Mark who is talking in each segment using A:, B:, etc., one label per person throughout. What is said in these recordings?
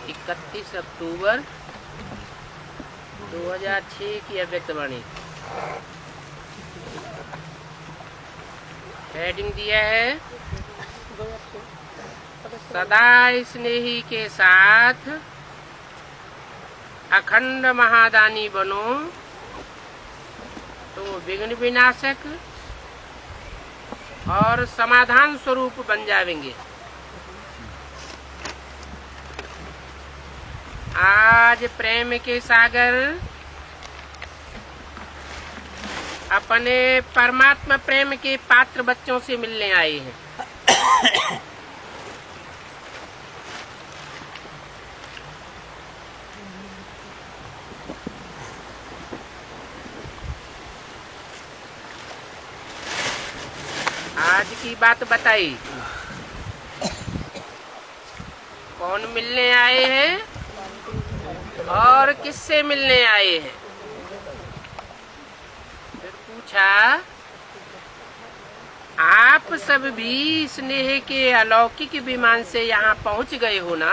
A: 31 अक्टूबर 2006 की अव्यक्तवाणी। हेडिंग दिया है सदा स्नेही के साथ अखंड महादानी बनो तो विघ्न विनाशक और समाधान स्वरूप बन जाएंगे। आज प्रेम के सागर अपने परमात्मा प्रेम के पात्र बच्चों से मिलने आए हैं। आज की बात बताई, कौन मिलने आए हैं और किससे मिलने आए हैं। फिर पूछा, आप सब भी स्नेह के अलौकिक विमान से यहाँ पहुँच गए हो ना।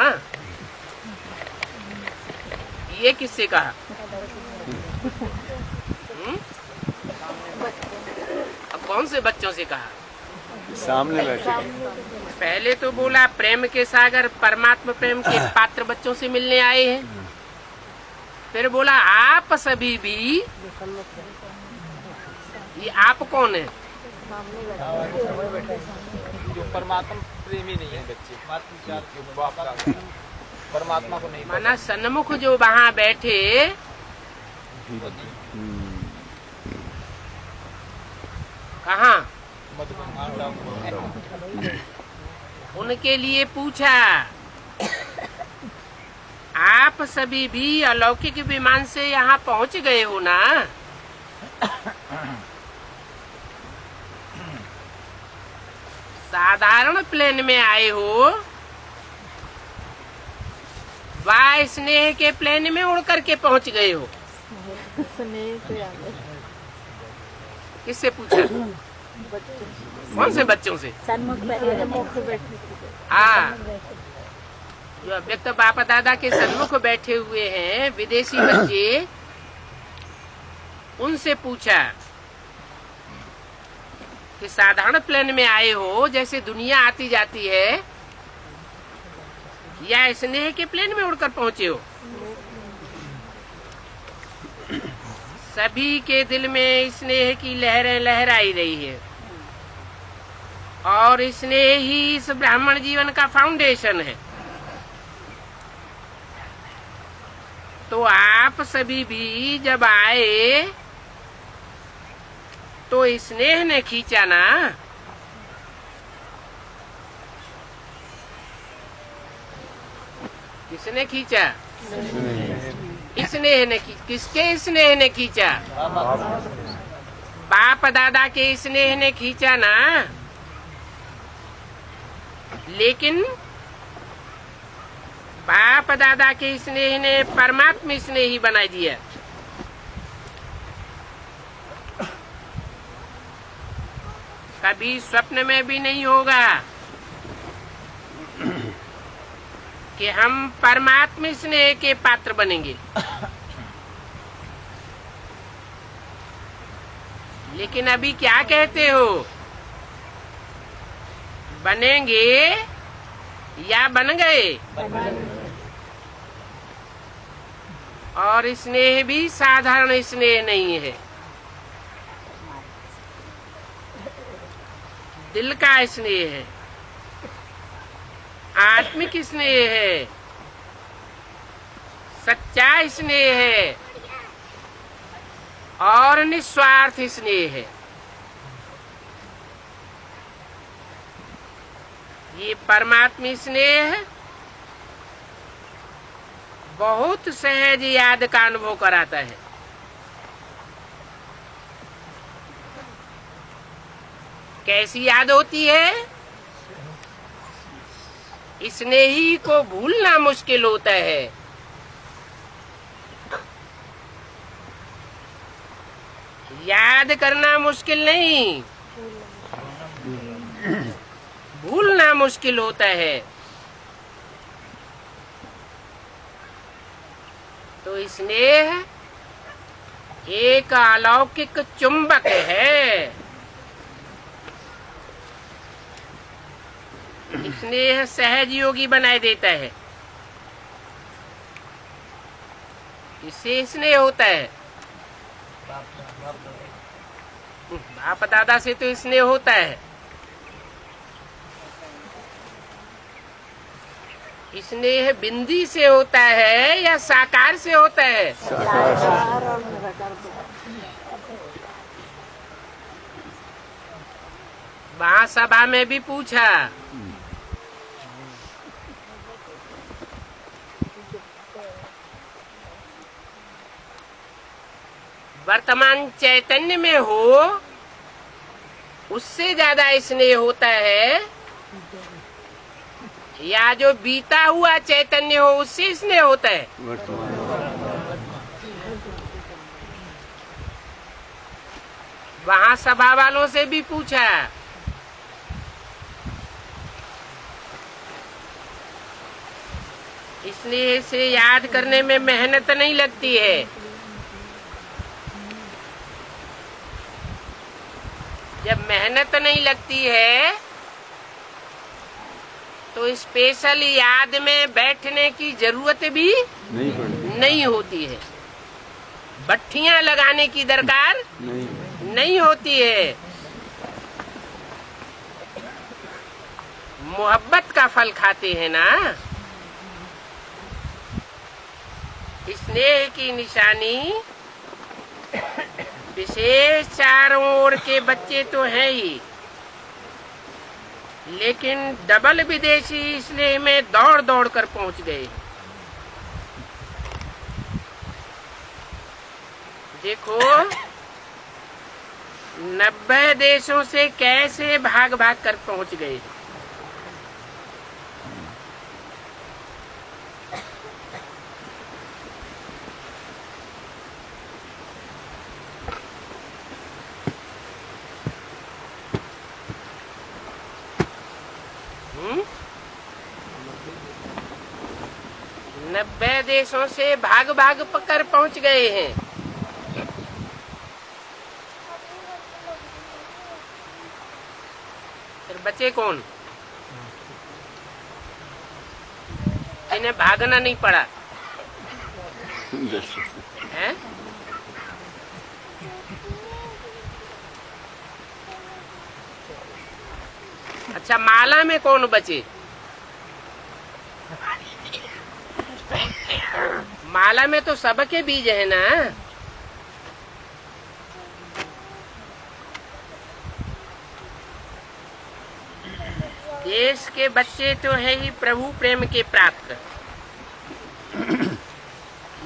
A: ये किससे कहा? अब कौन से बच्चों से कहा?
B: सामने बैठे।
A: पहले तो बोला प्रेम के सागर परमात्मा प्रेम के पात्र बच्चों से मिलने आए हैं। फिर बोला आप सभी भी। ये आप कौन है?
C: जो परमात्मा प्रेमी नहीं है बच्चे, परमात्मा को नहीं
A: माना सन्मुख जो वहाँ बैठे, कहाँ? उनके लिए पूछा, आप सभी भी अलौकिक विमान से यहाँ पहुँच गए हो ना। साधारण प्लेन में आए हो, वा स्नेह के प्लेन में उड़ करके पहुँच गए हो। किससे पूछा? कौन से बच्चों से? हाँ, जो अव्यक्त बाप दादा के सन्मुख बैठे हुए हैं विदेशी बच्चे, उनसे पूछा कि साधारण प्लेन में आए हो जैसे दुनिया आती जाती है, या स्नेह के प्लेन में उड़कर पहुंचे हो। सभी के दिल में स्नेह की लहरें लहराई रही है और स्नेह ही इस ब्राह्मण जीवन का फाउंडेशन है। तो आप सभी भी जब आए तो स्नेह ने खींचा ना। किसने खींचा? स्नेह ने। किसके स्नेह ने खींचा? बाप दादा के स्नेह ने खींचा ना। लेकिन बाप दादा के स्नेह ने परमात्मा स्नेह ही बना दिया। कभी स्वप्न में भी नहीं होगा कि हम परमात्मा स्नेह के पात्र बनेंगे। लेकिन अभी क्या कहते हो? बनेंगे या बन गए? और स्नेह भी साधारण स्नेह नहीं है, दिल का स्नेह है, आत्मिक स्नेह है, सच्चा स्नेह है और निस्वार्थ स्नेह है। ये परमात्मा स्नेह बहुत सहज याद का अनुभव कराता है। कैसी याद होती है? स्नेही को भूलना मुश्किल होता है। याद करना मुश्किल नहीं, भूलना मुश्किल होता है। तो स्नेह एक अलौकिक चुंबक है। स्नेह सहज योगी बनाए देता है। इससे स्नेह होता है। बाप दादा से तो स्नेह होता है। स्नेह बिंदी से होता है या साकार से होता है? वहाँ सभा में भी पूछा, वर्तमान चैतन्य में हो उससे ज्यादा स्नेह होता है या जो बीता हुआ चैतन्य हो उससे स्नेह होता है? वहाँ सभा वालों से भी पूछा, स्नेह से याद करने में मेहनत नहीं लगती है। जब मेहनत नहीं लगती है तो स्पेशल याद में बैठने की जरूरत भी नहीं होती है। बट्टियां लगाने की दरकार नहीं होती है। मोहब्बत का फल खाते हैं ना। स्नेह की निशानी विशेष चारों ओर के बच्चे तो हैं ही, लेकिन डबल विदेशी स्नेह में दौड़ दौड़ कर पहुंच गए। देखो 90 देशों से कैसे भाग भाग कर पहुंच गए। नब्बे देशों से भाग भाग पकड़ पहुंच गए हैं। फिर बचे कौन? इन्हें भागना नहीं पड़ा है? अच्छा, माला में कौन बचे? माला में तो सबके बीज है ना। देश के बच्चे तो है ही प्रभु प्रेम के प्राप्त,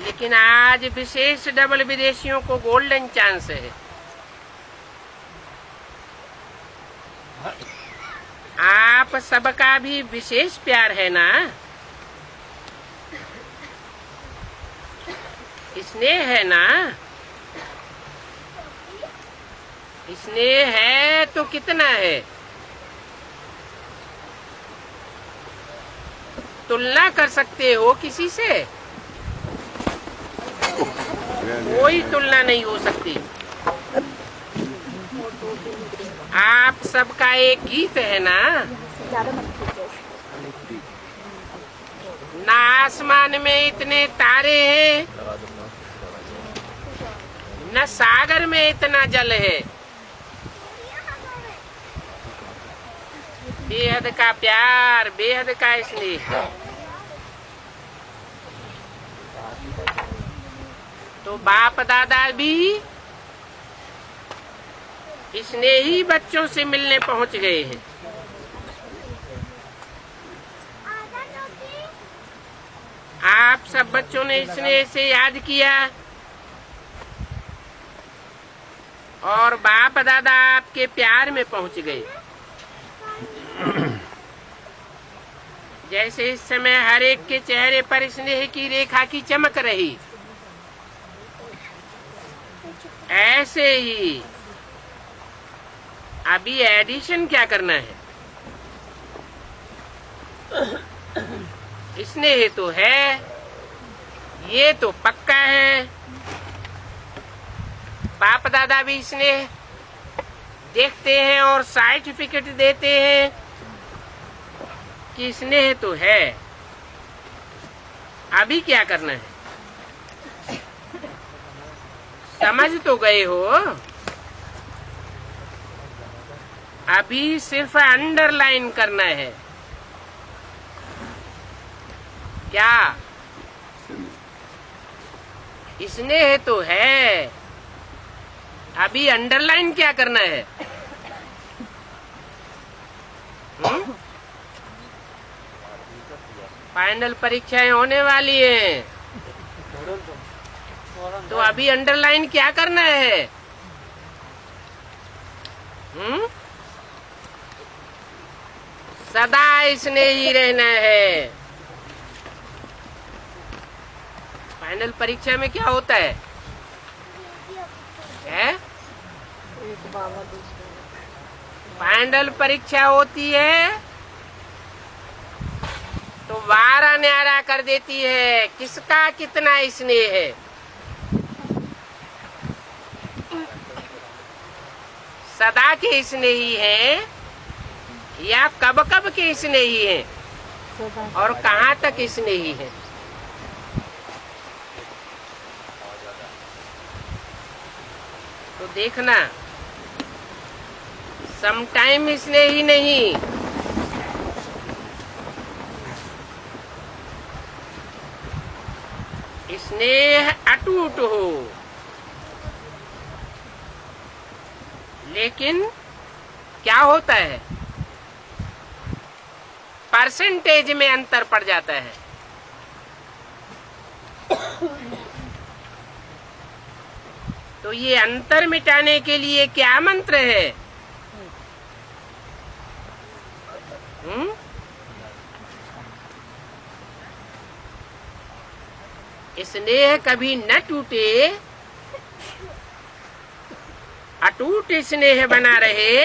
A: लेकिन आज विशेष डबल विदेशियों को गोल्डन चांस है। आप सबका भी विशेष प्यार है ना। स्नेह है ना। स्नेह है तो कितना है? तुलना कर सकते हो किसी से? कोई तुलना नहीं हो सकती। आप सबका एक गीत है ना। ना आसमान में इतने तारे हैं, न सागर में इतना जल है। बेहद का प्यार, बेहद का स्नेह। तो बाप दादा भी स्नेही बच्चों से मिलने पहुंच गए हैं। आप सब बच्चों ने स्नेह से याद किया और बाप दादा आपके प्यार में पहुंच गए। जैसे इस समय हर एक के चेहरे पर स्नेह की रेखा की चमक रही, ऐसे ही अभी एडिशन क्या करना है? स्नेह तो है, ये तो पक्का है। बाप दादा भी स्नेह देखते हैं और सर्टिफिकेट देते हैं कि स्नेह तो है। अभी क्या करना है? समझ तो गए हो? अभी सिर्फ अंडरलाइन करना है। क्या? स्नेह तो है, अभी अंडरलाइन क्या करना है? फाइनल परीक्षाएं होने वाली हैं, तो अभी अंडरलाइन क्या करना है? सदा स्नेह ही रहना है। फाइनल परीक्षा में क्या होता है? फाइनल परीक्षा होती है तो वारा न्यारा कर देती है किसका कितना स्नेह है। सदा के स्नेही हैं या कब कब के स्नेही हैं और कहाँ तक स्नेही हैं? तो देखना, समटाइम स्नेही नहीं, स्नेह अटूट हो। लेकिन क्या होता है? परसेंटेज में अंतर पड़ जाता है। तो ये अंतर मिटाने के लिए क्या मंत्र है? स्नेह कभी न टूटे, अटूट स्नेह बना रहे।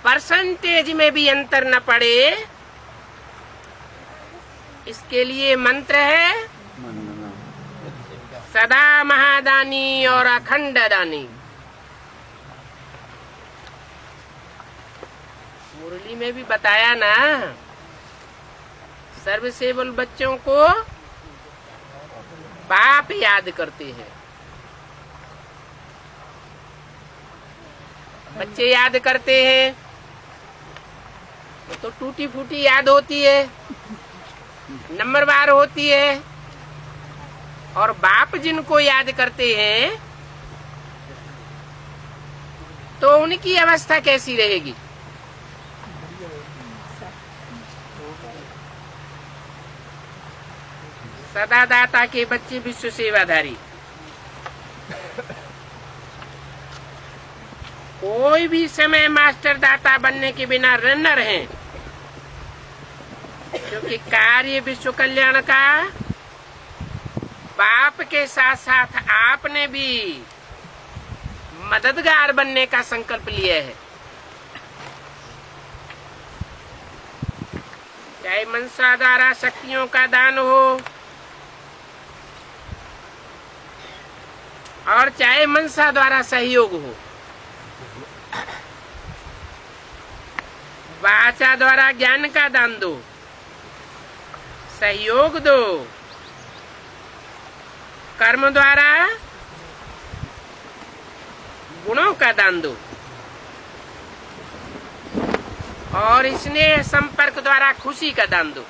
A: परसेंटेज में भी अंतर न पड़े, इसके लिए मंत्र है सदा महादानी और अखंड दानी। मुरली में भी बताया ना, सर्वसेवल बच्चों को बाप याद करते हैं। बच्चे याद करते हैं तो टूटी फूटी याद होती है, नंबरवार होती है। और बाप जिनको याद करते हैं तो उनकी अवस्था कैसी रहेगी? सदा दाता के बच्चे विश्व सेवाधारी। कोई भी समय मास्टर दाता बनने के बिना न रहें, क्योंकि कार्य विश्व कल्याण का बाप के साथ साथ आपने भी मददगार बनने का संकल्प लिया है। चाहे मनसा द्वारा शक्तियों का दान हो और चाहे मनसा द्वारा सहयोग हो, वाचा द्वारा ज्ञान का दान दो, सहयोग दो, कर्म द्वारा गुणों का दान दो, और स्नेह संपर्क द्वारा खुशी का दान दो।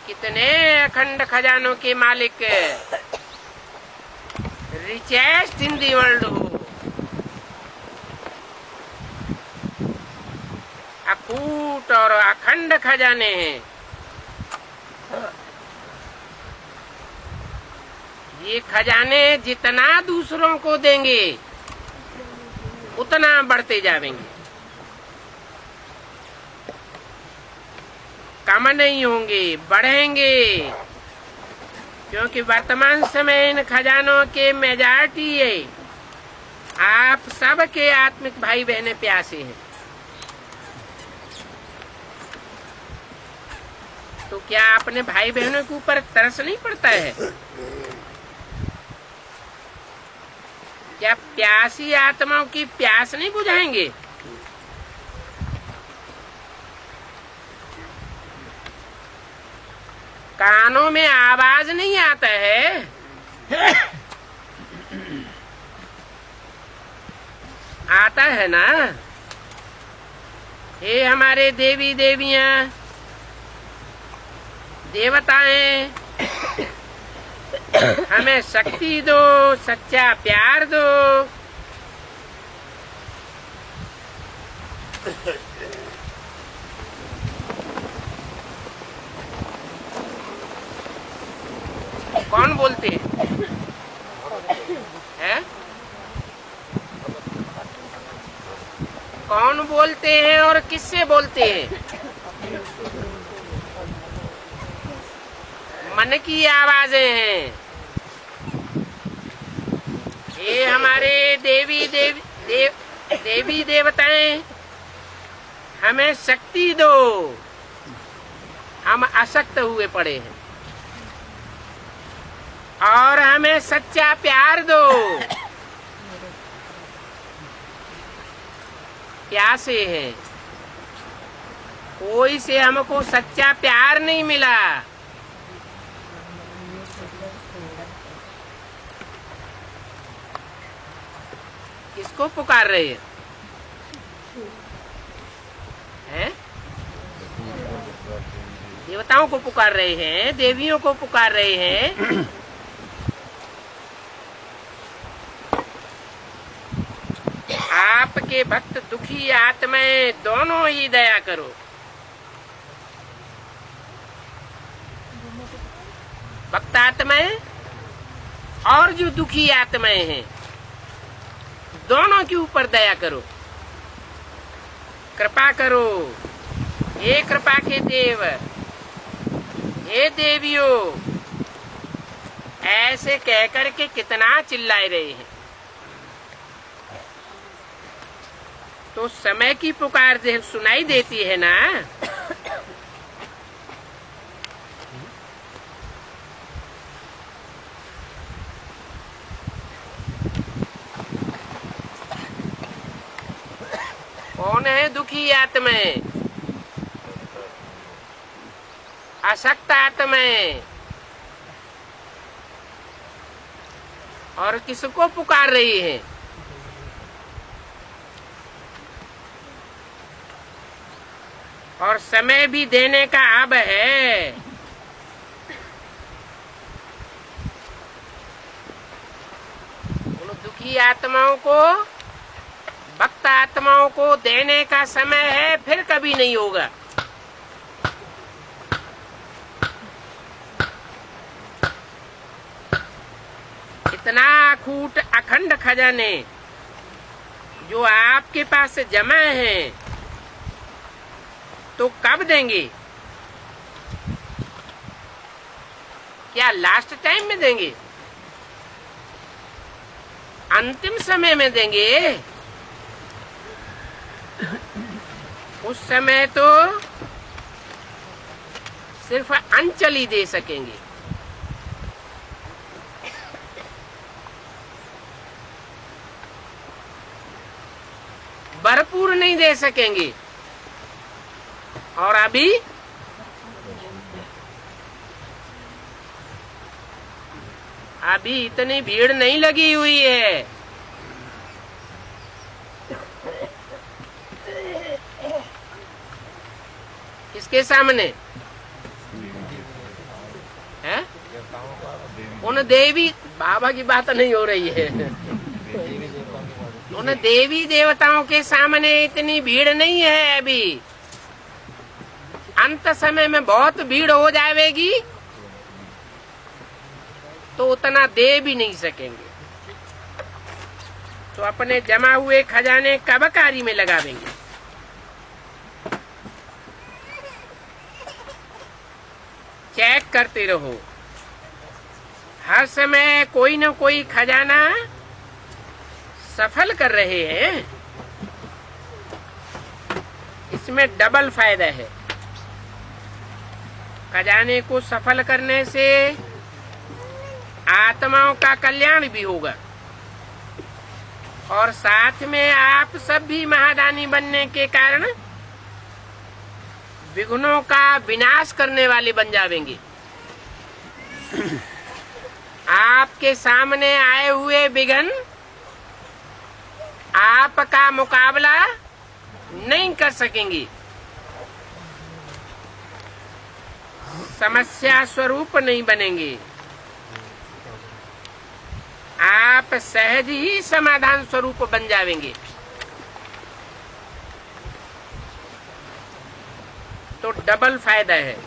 A: कितने अखंड खजानों के मालिक रिचेस्ट इन दी वर्ल्ड हो, अकूट और अखंड खजाने हैं। ये खजाने जितना दूसरों को देंगे उतना बढ़ते जाएंगे, कम नहीं होंगे, बढ़ेंगे। क्योंकि वर्तमान समय इन खजानों के मेजॉरिटी है आप सबके आत्मिक भाई बहने प्यासे हैं। तो क्या अपने भाई बहनों के ऊपर तरस नहीं पड़ता है? क्या प्यासी आत्माओं की प्यास नहीं बुझाएंगे? कानों में आवाज नहीं आता है? आता है ना? हे हमारे देवी देवियां, देवताएं, हमें शक्ति दो, सच्चा प्यार दो। कौन बोलते हैं? कौन बोलते हैं और किससे बोलते हैं? मन की आवाजें हैं। ये हमारे देवी देवताएं, हमें शक्ति दो, हम अशक्त हुए पड़े हैं, और हमें सच्चा प्यार दो। प्यासे हैं, कोई से हमको सच्चा प्यार नहीं मिला। किसको पुकार रहे हैं? देवताओं को पुकार रहे हैं, देवियों को पुकार रहे हैं। आपके भक्त दुखी आत्माएं दोनों ही दया करो। भक्त आत्माएं और जो दुखी आत्माएं हैं, दोनों के ऊपर दया करो, कृपा करो। हे कृपा के देव, हे देवियों, ऐसे कहकर के कितना चिल्ला रहे हैं। तो समय की पुकार सुनाई देती है ना? कौन है दुखी आत्माएं, अशक्त आत्माएं, और किसको पुकार रही है? और समय भी देने का अब है। उन दुखी आत्माओं को, भक्त आत्माओं को देने का समय है, फिर कभी नहीं होगा। इतना अखूट अखंड खजाने जो आपके पास जमा हैं, तो कब देंगे? क्या लास्ट टाइम में देंगे? अंतिम समय में देंगे? उस समय तो सिर्फ अंचल ही दे सकेंगे। भरपूर नहीं दे सकेंगे। और अभी इतनी भीड़ नहीं लगी हुई है। किसके सामने है? उन देवी बाबा की बात नहीं हो रही है। उन देवी देवताओं के सामने इतनी भीड़ नहीं है अभी। अंत समय में बहुत भीड़ हो जाएगी, तो उतना दे भी नहीं सकेंगे। तो अपने जमा हुए खजाने कब कार्य में लगावेंगे? चेक करते रहो। हर समय कोई न कोई खजाना सफल कर रहे हैं। इसमें डबल फायदा है। खजाने को सफल करने से आत्माओं का कल्याण भी होगा और साथ में आप सब भी महादानी बनने के कारण विघ्नों का विनाश करने वाले बन जाएंगे। आपके सामने आए हुए विघ्न आपका मुकाबला नहीं कर सकेंगे, समस्या स्वरूप नहीं बनेंगे। आप सहज ही समाधान स्वरूप बन जाएंगे। तो डबल फायदा है।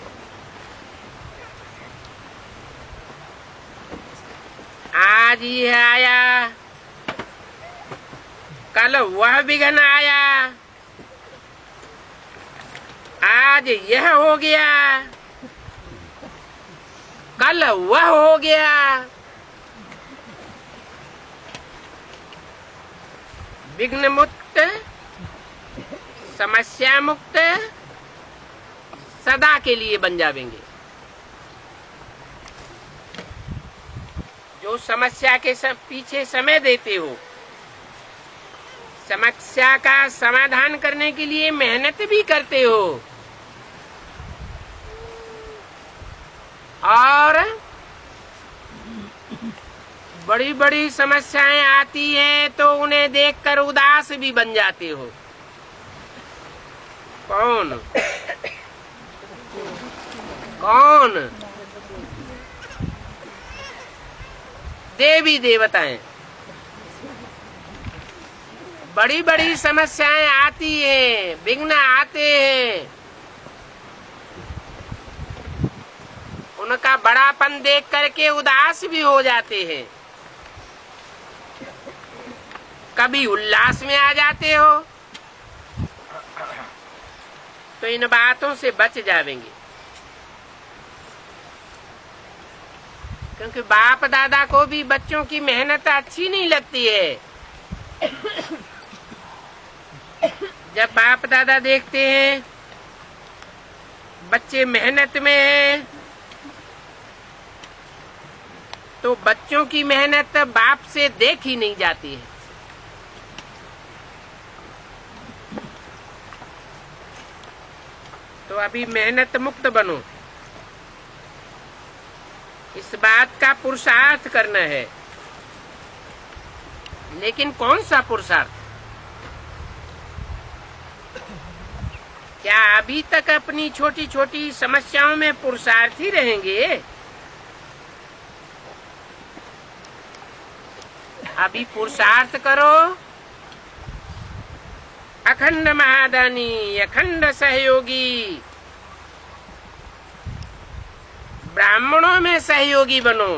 A: आज ये आया, कल वह विघ्न आया, आज यह हो गया, कल वह हो गया। विघ्न मुक्त, समस्या मुक्त सदा के लिए बन जाएंगे। जो समस्या के पीछे समय देते हो, समस्या का समाधान करने के लिए मेहनत भी करते हो और बड़ी बड़ी समस्याएं आती हैं तो उन्हें देखकर उदास भी बन जाते हो। कौन कौन? देवी देवताएं। बड़ी बड़ी समस्याएं आती हैं, विघ्न आते हैं, उनका बड़ापन देख करके उदास भी हो जाते हैं। कभी उल्लास में आ जाते हो तो इन बातों से बच जाएंगे, क्योंकि बाप दादा को भी बच्चों की मेहनत अच्छी नहीं लगती है। जब बाप दादा देखते हैं बच्चे मेहनत में हैं, तो बच्चों की मेहनत बाप से देखी नहीं जाती है। तो अभी मेहनत मुक्त बनो, इस बात का पुरुषार्थ करना है। लेकिन कौन सा पुरुषार्थ? क्या अभी तक अपनी छोटी छोटी समस्याओं में पुरुषार्थ ही रहेंगे? अभी पुरुषार्थ करो, अखंड महादानी, अखंड सहयोगी, ब्राह्मणों में सहयोगी बनो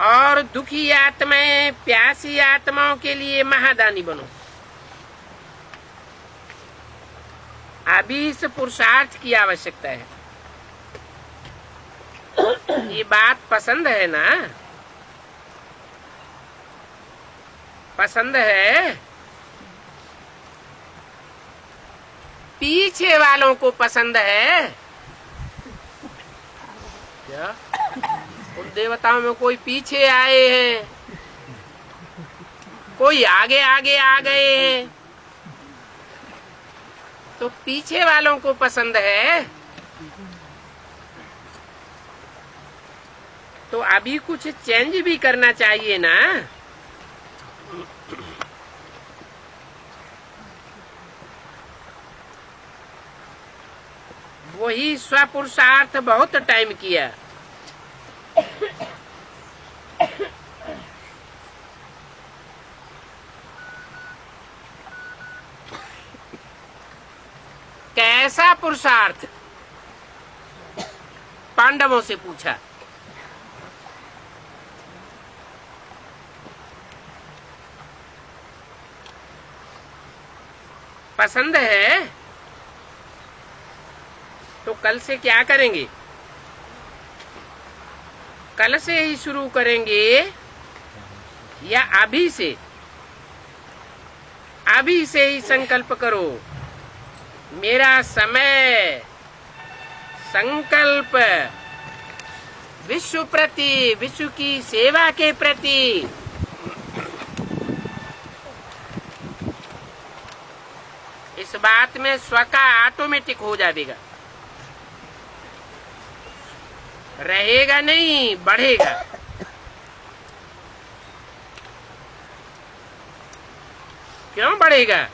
A: और दुखी आत्माएं, प्यासी आत्माओं के लिए महादानी बनो। अभी इस पुरुषार्थ की आवश्यकता है। ये बात पसंद है ना? पसंद है? पीछे वालों को पसंद है क्या? उन देवताओं में कोई पीछे आए हैं, कोई आगे आगे आ गए हैं, तो पीछे वालों को पसंद है। तो अभी कुछ चेंज भी करना चाहिए ना। वही स्वपुरुषार्थ बहुत टाइम किया। कैसा पुरुषार्थ? पांडवों से पूछा। पसंद है तो कल से क्या करेंगे? कल से ही शुरू करेंगे या अभी से? अभी से ही संकल्प करो, मेरा समय संकल्प विश्व प्रति, विश्व की सेवा के प्रति इस बात में स्व का ऑटोमेटिक हो जाएगा, रहेगा नहीं, बढ़ेगा। क्यों बढ़ेगा?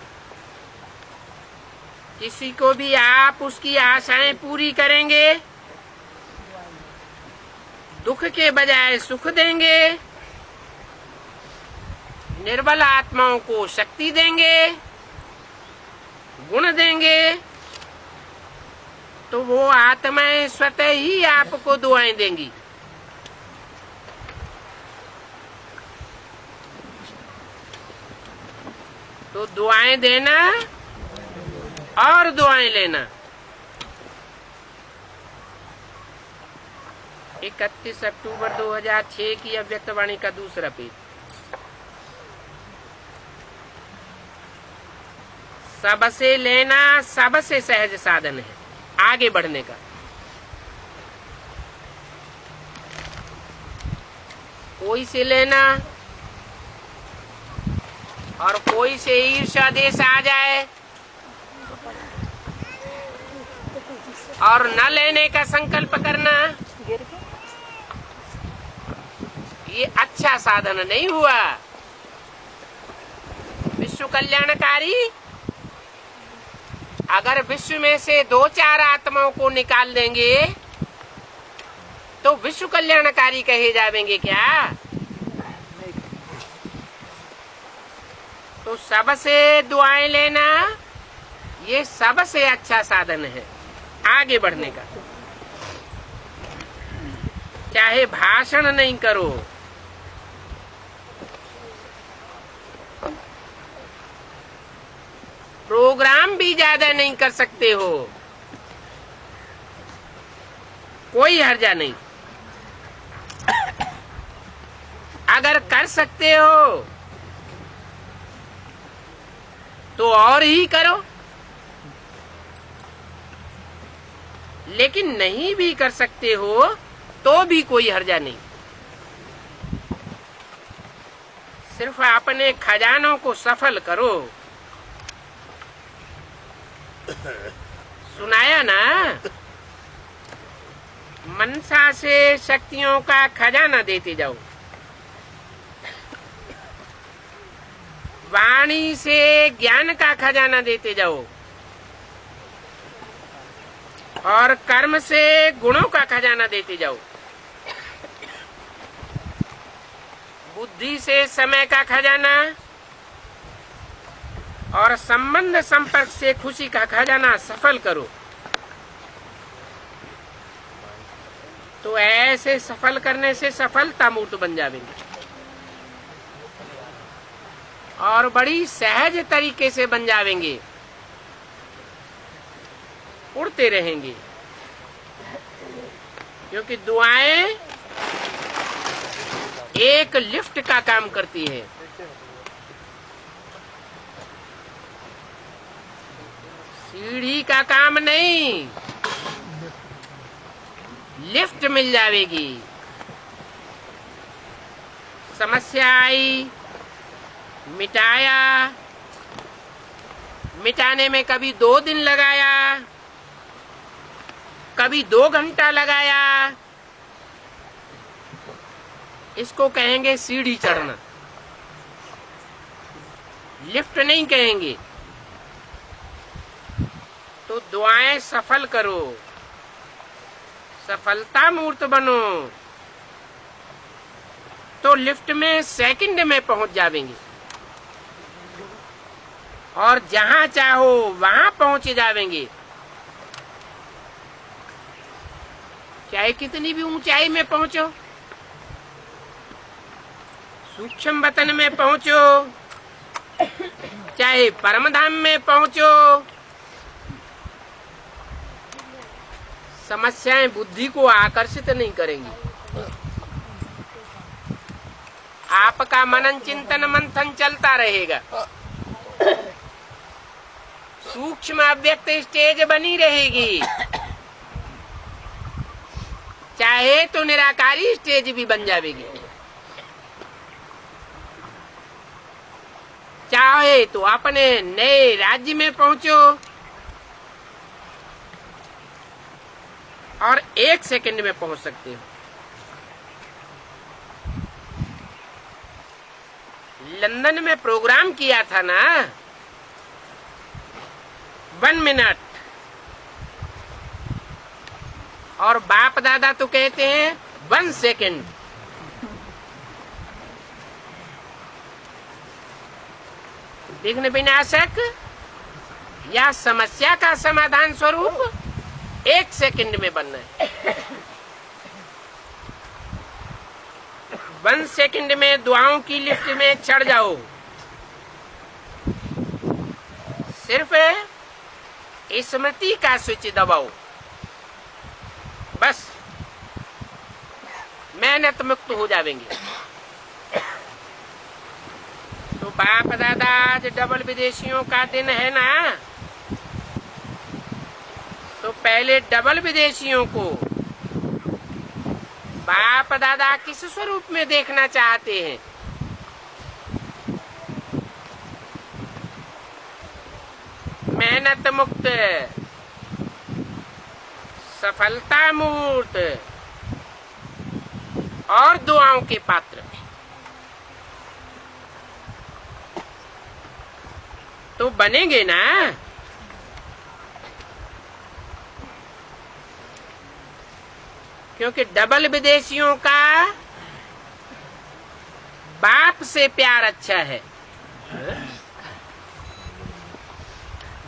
A: किसी को भी आप उसकी आशाएं पूरी करेंगे, दुख के बजाय सुख देंगे, निर्बल आत्माओं को शक्ति देंगे, गुण देंगे, तो वो आत्माएं स्वतः ही आपको दुआएं देंगी। तो दुआएं देना और दुआएं लेना। 31 अक्टूबर 2006 की अव्यक्तवाणी का दूसरा पेज। सबसे लेना सबसे सहज साधन है आगे बढ़ने का। कोई से लेना और कोई से ईर्ष्या देश आ जाए और न लेने का संकल्प करना, ये अच्छा साधन नहीं हुआ। विश्व कल्याणकारी अगर विश्व में से 2-4 आत्माओं को निकाल देंगे तो विश्व कल्याणकारी कहे जाएंगे क्या? तो सबसे दुआएं लेना ये सबसे अच्छा साधन है आगे बढ़ने का। चाहे भाषण नहीं करो, प्रोग्राम भी ज्यादा नहीं कर सकते हो, कोई हर्जा नहीं। अगर कर सकते हो तो और ही करो, लेकिन नहीं भी कर सकते हो तो भी कोई हर्जा नहीं। सिर्फ अपने खजानों को सफल करो। सुनाया ना, मनसा से शक्तियों का खजाना देते जाओ, वाणी से ज्ञान का खजाना देते जाओ और कर्म से गुणों का खजाना देते जाओ, बुद्धि से समय का खजाना और संबंध संपर्क से खुशी का खजाना सफल करो। तो ऐसे सफल करने से सफलता मूर्त बन जाएंगे और बड़ी सहज तरीके से बन जाएंगे, उड़ते रहेंगे। क्योंकि दुआएं एक लिफ्ट का काम करती है। सीढ़ी का काम नहीं, लिफ्ट मिल जाएगी। समस्या आई, मिटाया, मिटाने में कभी 2 दिन लगाया, कभी 2 घंटा लगाया, इसको कहेंगे सीढ़ी चढ़ना, लिफ्ट नहीं कहेंगे। तो दुआएं सफल करो, सफलता मूर्त बनो, तो लिफ्ट में सेकंड में पहुंच जाएंगे और जहां चाहो वहां पहुंच जाएंगे। चाहे कितनी भी ऊंचाई में पहुंचो, सूक्ष्म वतन में पहुंचो, चाहे परमधाम में पहुंचो, समस्याएं बुद्धि को आकर्षित नहीं करेंगी। आपका मनन चिंतन मंथन चलता रहेगा, सूक्ष्म अव्यक्त स्टेज बनी रहेगी, चाहे तो निराकारी स्टेज भी बन जाएगी, चाहे तो अपने नए राज्य में पहुंचो और 1 सेकंड में पहुंच सकते हो। लंदन में प्रोग्राम किया था ना, 1 मिनट, और बाप दादा तो कहते हैं 1 सेकंड। विघ्न विनाशक या समस्या का समाधान स्वरूप 1 सेकंड में बनना है। 1 सेकंड में दुआओं की लिफ्ट में चढ़ जाओ। सिर्फ स्मृति का स्विच दबाओ, बस मेहनत मुक्त हो जाएंगे। तो बाप दादा आज डबल विदेशियों का दिन है ना, तो पहले डबल विदेशियों को बाप दादा किस स्वरूप में देखना चाहते हैं? मेहनत मुक्त, सफलता मूर्त और दुआओं के पात्र। तो बनेंगे ना? क्योंकि डबल विदेशियों का बाप से प्यार अच्छा है,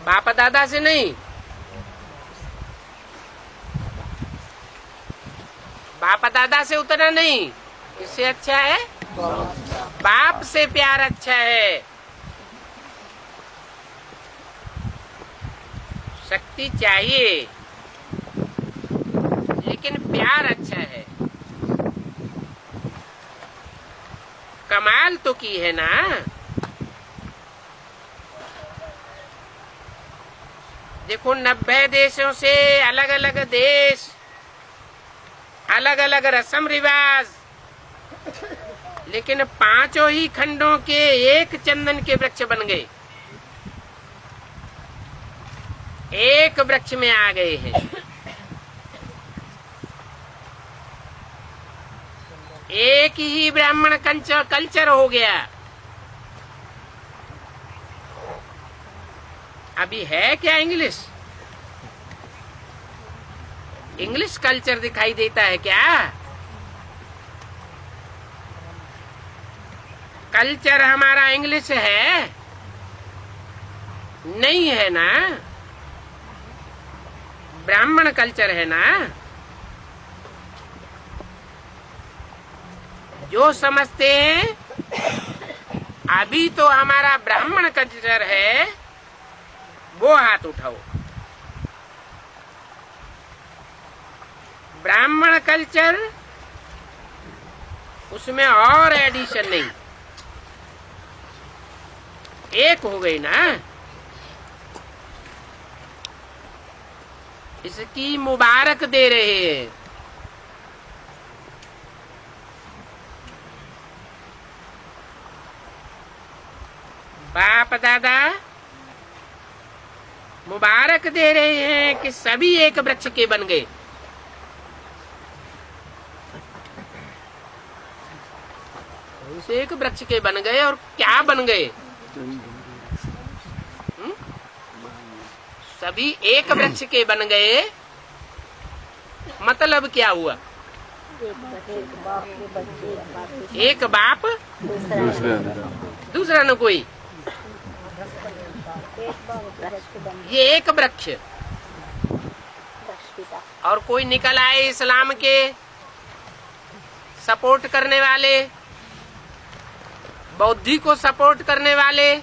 A: बाप दादा से नहीं। बाप दादा से उतना नहीं, इससे अच्छा है बाप से प्यार अच्छा है। शक्ति चाहिए लेकिन प्यार अच्छा है। कमाल तो की है ना। देखो 90 देशों से अलग अलग देश, अलग अलग रस्म रिवाज, लेकिन 5 ही खंडों के एक चंदन के वृक्ष बन गए, एक वृक्ष में आ गए हैं। एक ही ब्राह्मण कल्चर हो गया। अभी है क्या इंग्लिश? इंग्लिश कल्चर दिखाई देता है क्या? कल्चर हमारा इंग्लिश है? नहीं है ना, ब्राह्मण कल्चर है ना। जो समझते हैं अभी तो हमारा ब्राह्मण कल्चर है, वो हाथ उठाओ। ब्राह्मण कल्चर, उसमें और एडिशन नहीं, एक हो गई ना। इसकी मुबारक दे रहे हैं। बाप दादा मुबारक दे रहे हैं कि सभी एक वृक्ष के बन गए। उस एक वृक्ष के बन गए, और क्या बन गए? सभी एक वृक्ष के बन गए, मतलब क्या हुआ? एक बाप दूसरा न कोई, ये एक वृक्ष। और कोई निकल आए इस्लाम के सपोर्ट करने वाले, बौद्धि को सपोर्ट करने वाले,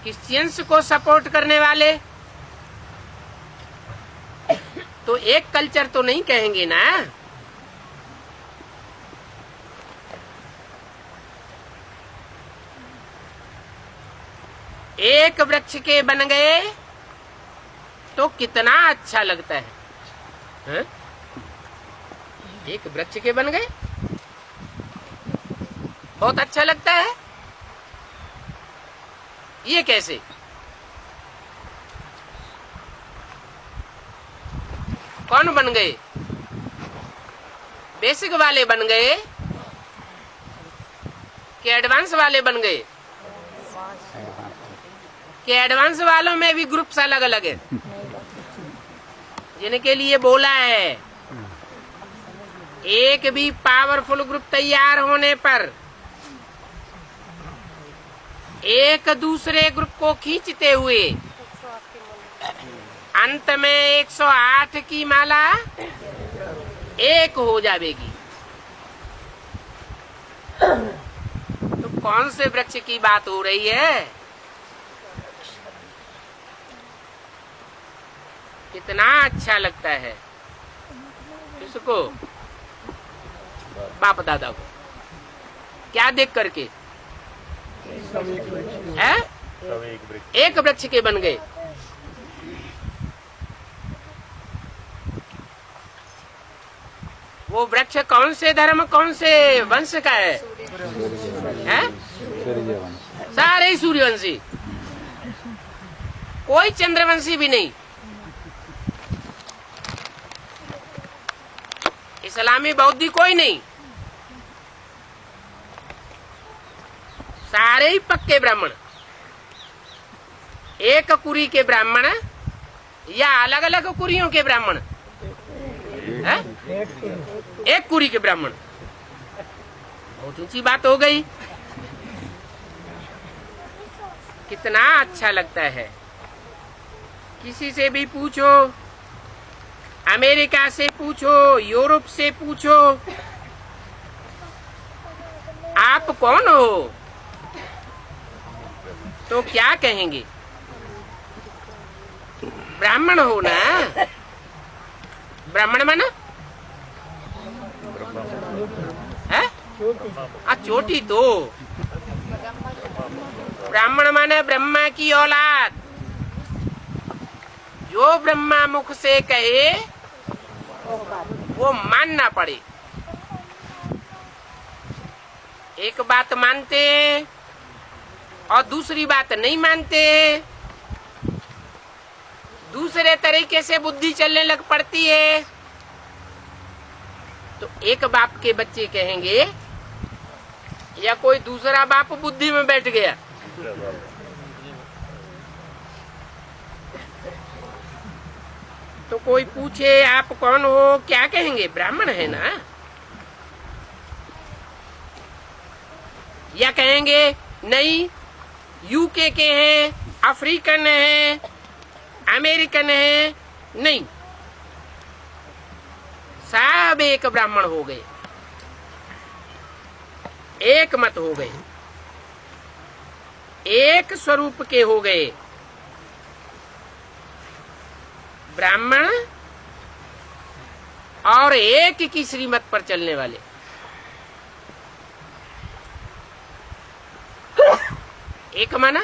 A: क्रिश्चियंस को सपोर्ट करने वाले, तो एक कल्चर तो नहीं कहेंगे ना। एक वृक्ष के बन गए तो कितना अच्छा लगता है। हैं? एक वृक्ष के बन गए, बहुत अच्छा लगता है। ये कैसे? कौन बन गए? बेसिक वाले बन गए कि एडवांस वाले बन गए? कि एडवांस वालों में भी ग्रुप्स अलग अलग है, जिनके लिए बोला है एक भी पावरफुल ग्रुप तैयार होने पर एक दूसरे ग्रुप को खींचते हुए अंत में 108 की माला एक हो जाएगी। तो कौन से वृक्ष की बात हो रही है? कितना अच्छा लगता है किसको? बाप दादा को। क्या देख करके? है? एक वृक्ष के बन गए। वो वृक्ष कौन से धर्म, कौन से वंश का है? सारे ही सूर्यवंशी, कोई चंद्रवंशी भी नहीं। इस्लामी बौद्धि कोई नहीं, सारे ही पक्के ब्राह्मण। एक कुरी के ब्राह्मण या अलग अलग कुरियों के ब्राह्मण? एक कुरी के ब्राह्मण। बहुत ऊंची बात हो गई। कितना अच्छा लगता है। किसी से भी पूछो, अमेरिका से पूछो, यूरोप से पूछो, आप कौन हो, तो क्या कहेंगे? ब्राह्मण हो ना। ब्राह्मण माना है? चोटी तो ब्राह्मण माने ब्रह्मा की औलाद। जो ब्रह्मा मुख से कहे वो मानना पड़े। एक बात मानते और दूसरी बात नहीं मानते, दूसरे तरीके से बुद्धि चलने लग पड़ती है। तो एक बाप के बच्चे कहेंगे या कोई दूसरा बाप बुद्धि में बैठ गया? तो कोई पूछे आप कौन हो, क्या कहेंगे? ब्राह्मण है ना। या कहेंगे नहीं, यूके के हैं, अफ्रीकन है, अमेरिकन है? नहीं, सब एक ब्राह्मण हो गए, एक मत हो गए, एक स्वरूप के हो गए। ब्राह्मण और एक की श्रीमत पर चलने वाले। एक माना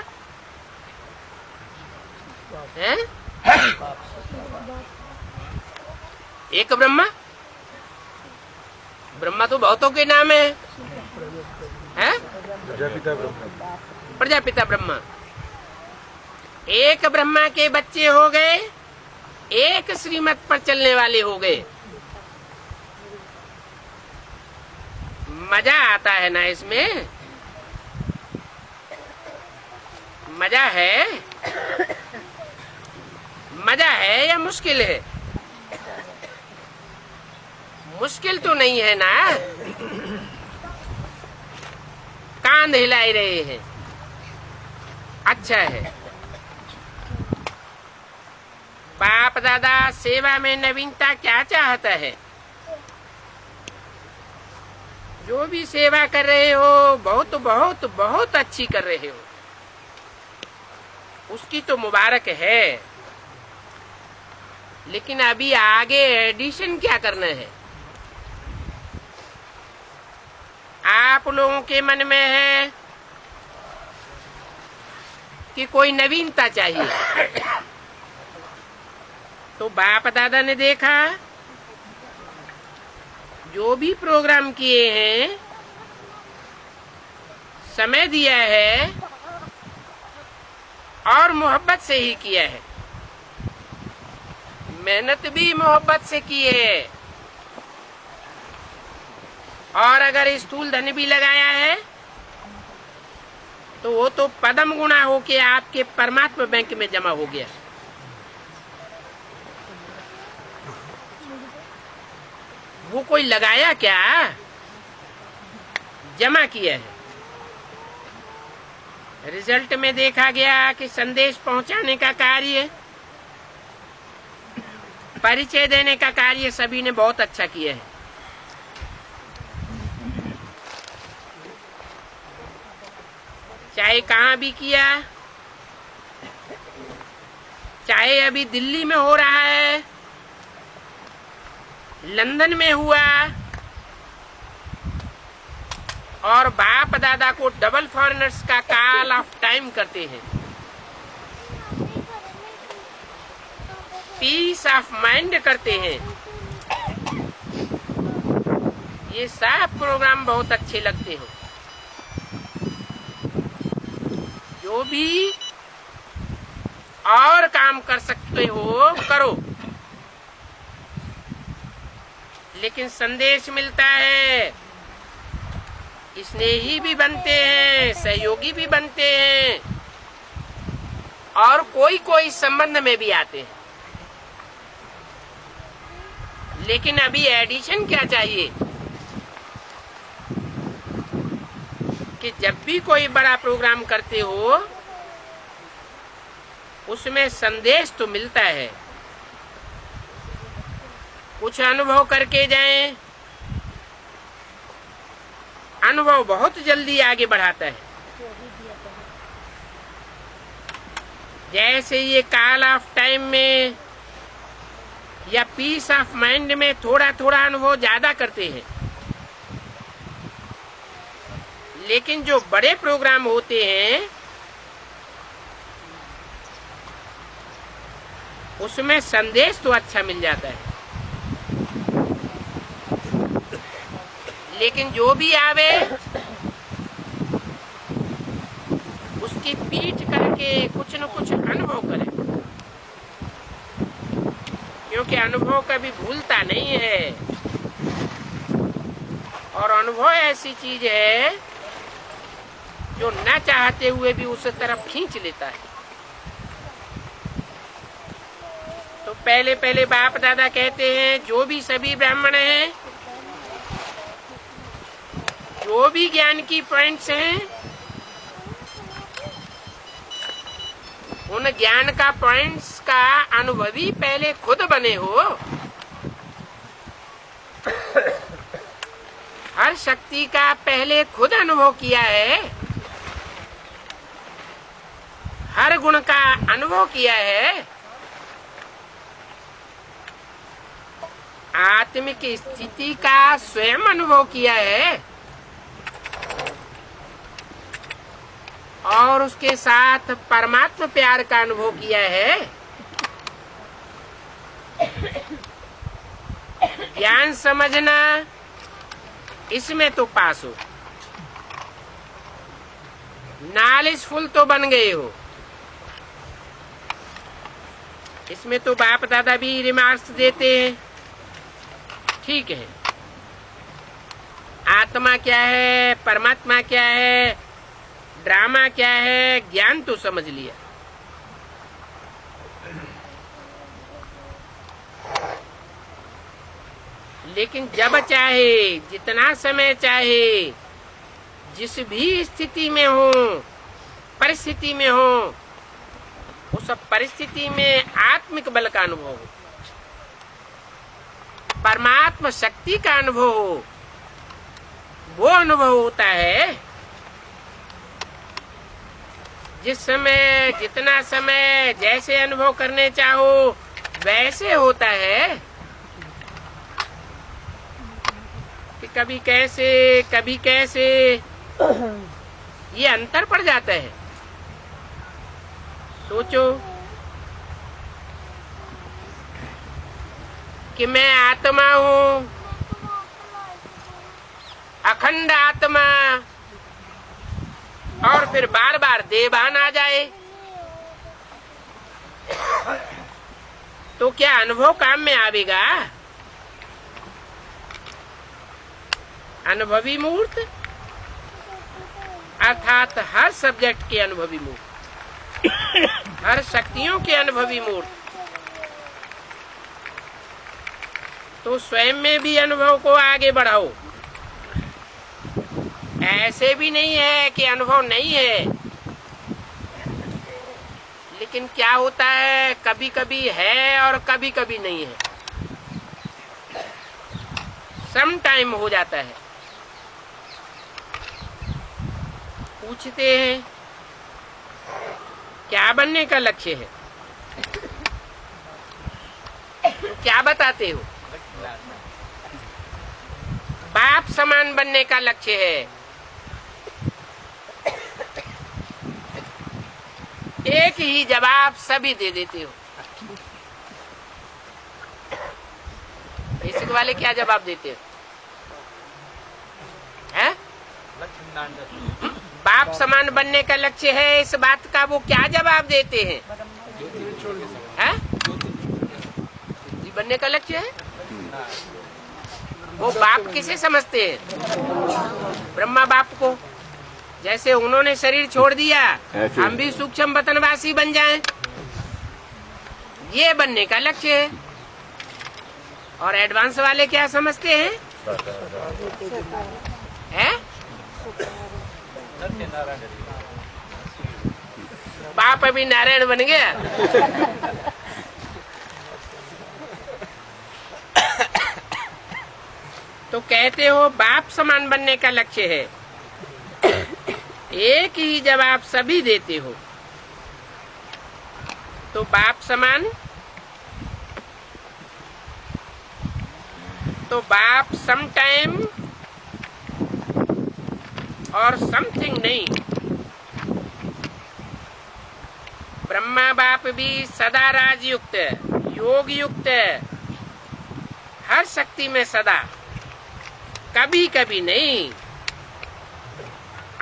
A: है? एक ब्रह्मा। ब्रह्मा तो बहुतों के नाम है? प्रजापिता ब्रह्मा। एक ब्रह्मा के बच्चे हो गए, एक श्रीमत पर चलने वाले हो गए। मजा आता है ना इसमें? मजा है? मजा है या मुश्किल है? मुश्किल तो नहीं है ना। कान हिला रहे हैं, अच्छा है। बाप दादा सेवा में नवीनता क्या चाहता है? जो भी सेवा कर रहे हो बहुत बहुत बहुत अच्छी कर रहे हो, उसकी तो मुबारक है। लेकिन अभी आगे एडिशन क्या करना है? आप लोगों के मन में है कि कोई नवीनता चाहिए। तो बाप दादा ने देखा जो भी प्रोग्राम किए हैं, समय दिया है और मोहब्बत से ही किया है, मेहनत भी मोहब्बत से की है, और अगर स्थूल धन भी लगाया है तो वो तो पदम गुना होके आपके परमात्मा बैंक में जमा हो गया। वो कोई लगाया क्या, जमा किया है। रिजल्ट में देखा गया कि संदेश पहुंचाने का कार्य, परिचय देने का कार्य सभी ने बहुत अच्छा किया है। चाहे कहाँ भी किया, चाहे अभी दिल्ली में हो रहा है, लंदन में हुआ, और बाप दादा को डबल फॉरेनर्स का कॉल ऑफ टाइम करते हैं, पीस ऑफ माइंड करते हैं। ये सब प्रोग्राम बहुत अच्छे लगते हैं। जो भी और काम कर सकते हो करो, लेकिन संदेश मिलता है, स्नेही भी बनते हैं, सहयोगी भी बनते हैं, और कोई कोई संबंध में भी आते हैं। लेकिन अभी एडिशन क्या चाहिए कि जब भी कोई बड़ा प्रोग्राम करते हो उसमें संदेश तो मिलता है, कुछ अनुभव करके जाएं। अनुभव बहुत जल्दी आगे बढ़ाता है। जैसे ये कॉल ऑफ टाइम में या पीस ऑफ माइंड में थोड़ा थोड़ा अनुभव ज्यादा करते हैं, लेकिन जो बड़े प्रोग्राम होते हैं उसमें संदेश तो अच्छा मिल जाता है। लेकिन जो भी आवे उसकी पीठ करके कुछ न कुछ अनुभव करे, क्योंकि अनुभव कभी भूलता नहीं है, और अनुभव ऐसी चीज है जो न चाहते हुए भी उस तरफ खींच लेता है। तो पहले पहले बाप दादा कहते हैं, जो भी सभी ब्राह्मण हैं, जो भी ज्ञान की पॉइंट्स हैं, उन ज्ञान का पॉइंट्स का अनुभवी पहले खुद बने हो। हर शक्ति का पहले खुद अनुभव किया है, हर गुण का अनुभव किया है, आत्मिक स्थिति का स्वयं अनुभव किया है, और उसके साथ परमात्मा प्यार का अनुभव किया है। ज्ञान समझना, इसमें तो पास हो, नॉलेजफुल तो बन गए हो। इसमें तो बाप दादा भी रिमार्क्स देते हैं, ठीक है, आत्मा क्या है, परमात्मा क्या है, ड्रामा क्या है, ज्ञान तो समझ लिया। लेकिन जब चाहे, जितना समय चाहे, जिस भी स्थिति में हो, परिस्थिति में हो, उस परिस्थिति में आत्मिक बल का अनुभव हो, परमात्मा शक्ति का अनुभव हो, वो अनुभव होता है। जिस समय, जितना समय, जैसे अनुभव करने चाहो वैसे होता है, कि कभी कैसे कभी कैसे, ये अंतर पड़ जाता है। सोचो कि मैं आत्मा हूँ, अखंड आत्मा और फिर बार बार देहभान आ जाए तो क्या अनुभव काम में आवेगा? अनुभवी मूर्त अर्थात हर सब्जेक्ट के अनुभवी मूर्त, हर शक्तियों के अनुभवी मूर्त, तो स्वयं में भी अनुभव को आगे बढ़ाओ। ऐसे भी नहीं है कि अनुभव नहीं है, लेकिन क्या होता है, कभी कभी है और कभी कभी नहीं है, सम टाइम हो जाता है। पूछते हैं क्या बनने का लक्ष्य है, तो क्या बताते हो? बाप समान बनने का लक्ष्य है। एक ही जवाब सभी दे देते हो। बेसिक वाले क्या जवाब देते हो? है? बाप समान बनने का लक्ष्य है, इस बात का वो क्या जवाब देते हैं? है? बनने का लक्ष्य है। वो बाप किसे समझते हैं? ब्रह्मा बाप को। जैसे उन्होंने शरीर छोड़ दिया, हम भी सूक्ष्म वतनवासी बन जाएं, ये बनने का लक्ष्य है। और एडवांस वाले क्या समझते हैं? है? बाप अभी नारायण बन गया। तो कहते हो बाप समान बनने का लक्ष्य है। एक ही जवाब सभी देते हो। तो बाप समान, तो बाप सम टाइम और समथिंग नहीं। ब्रह्मा बाप भी सदा राजयुक्त, योग युक्त, हर शक्ति में सदा, कभी कभी नहीं।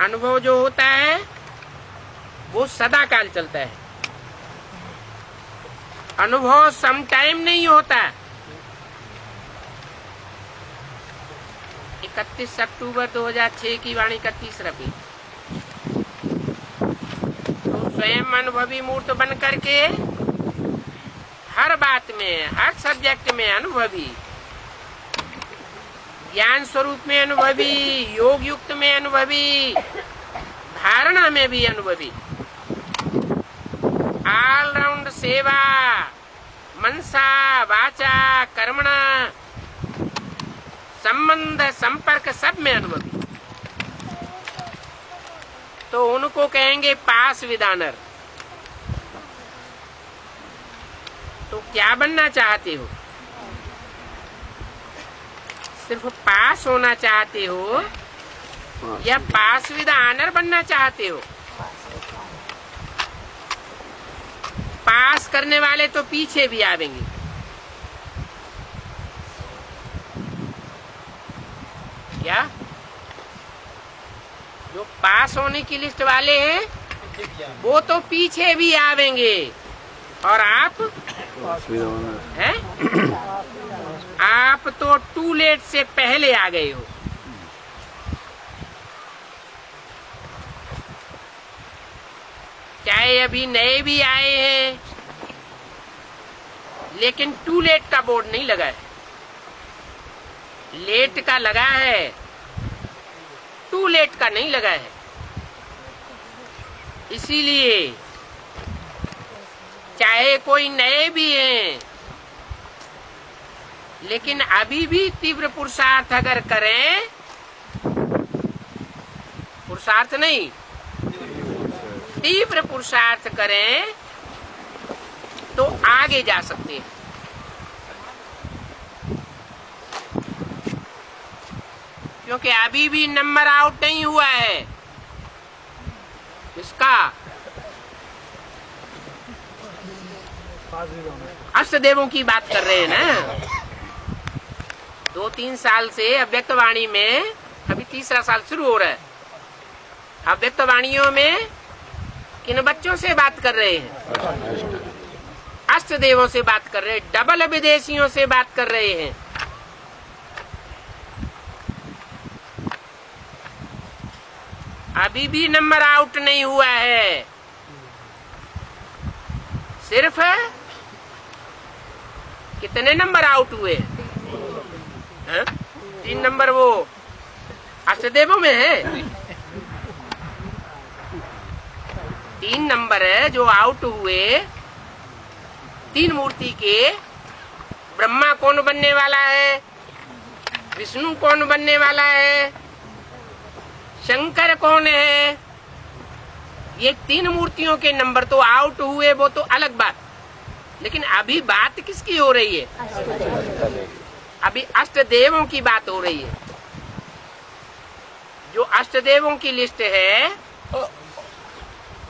A: अनुभव जो होता है वो सदा काल चलता है। अनुभव सम टाइम नहीं होता। 31 अक्टूबर 2006 की वाणी का तीसरा पेज। तो स्वयं अनुभवी मूर्त बन करके हर बात में, हर सब्जेक्ट में अनुभवी, ज्ञान स्वरूप में अनुभवी, योग युक्त में अनुभवी, धारणा में भी अनुभवी, ऑल राउंड सेवा, मनसा वाचा कर्मणा, संबंध संपर्क सब में अनुभवी। तो उनको कहेंगे पास विदानर। तो क्या बनना चाहते हो? सिर्फ पास होना चाहते हो या पास विद ऑनर बनना चाहते हो? पास करने वाले तो पीछे भी आवेंगे। क्या? जो पास होने की लिस्ट वाले हैं वो तो पीछे भी आवेंगे, और आप हैं? आप तो टू लेट से पहले आ गए हो। चाहे अभी नए भी आए हैं, लेकिन टू लेट का बोर्ड नहीं लगा है। लेट का लगा है, टू लेट का नहीं लगा है। इसीलिए चाहे कोई नए भी हैं, लेकिन अभी भी तीव्र पुरुषार्थ अगर करें, पुरुषार्थ नहीं, तीव्र पुरुषार्थ करें तो आगे जा सकते हैं। क्योंकि अभी भी नंबर आउट नहीं हुआ है। इसका अष्टदेवों की बात कर रहे हैं ना। 2-3 साल से अव्यक्त वाणी में अभी तीसरा साल शुरू हो रहा है। अव्यक्तवाणियों में किन बच्चों से बात कर रहे हैं? अष्ट देवों से बात कर रहे हैं, डबल विदेशियों से बात कर रहे हैं। अभी भी नंबर आउट नहीं हुआ है। सिर्फ कितने नंबर आउट हुए हैं? 3 नंबर वो अष्टदेवों में है। 3 नंबर है जो आउट हुए। 3 मूर्ति के ब्रह्मा कौन बनने वाला है, विष्णु कौन बनने वाला है, शंकर कौन है, ये 3 मूर्तियों के नंबर तो आउट हुए, वो तो अलग बात। लेकिन अभी बात किसकी हो रही है? अभी अष्टदेवों की बात हो रही है। जो अष्टदेवों की लिस्ट है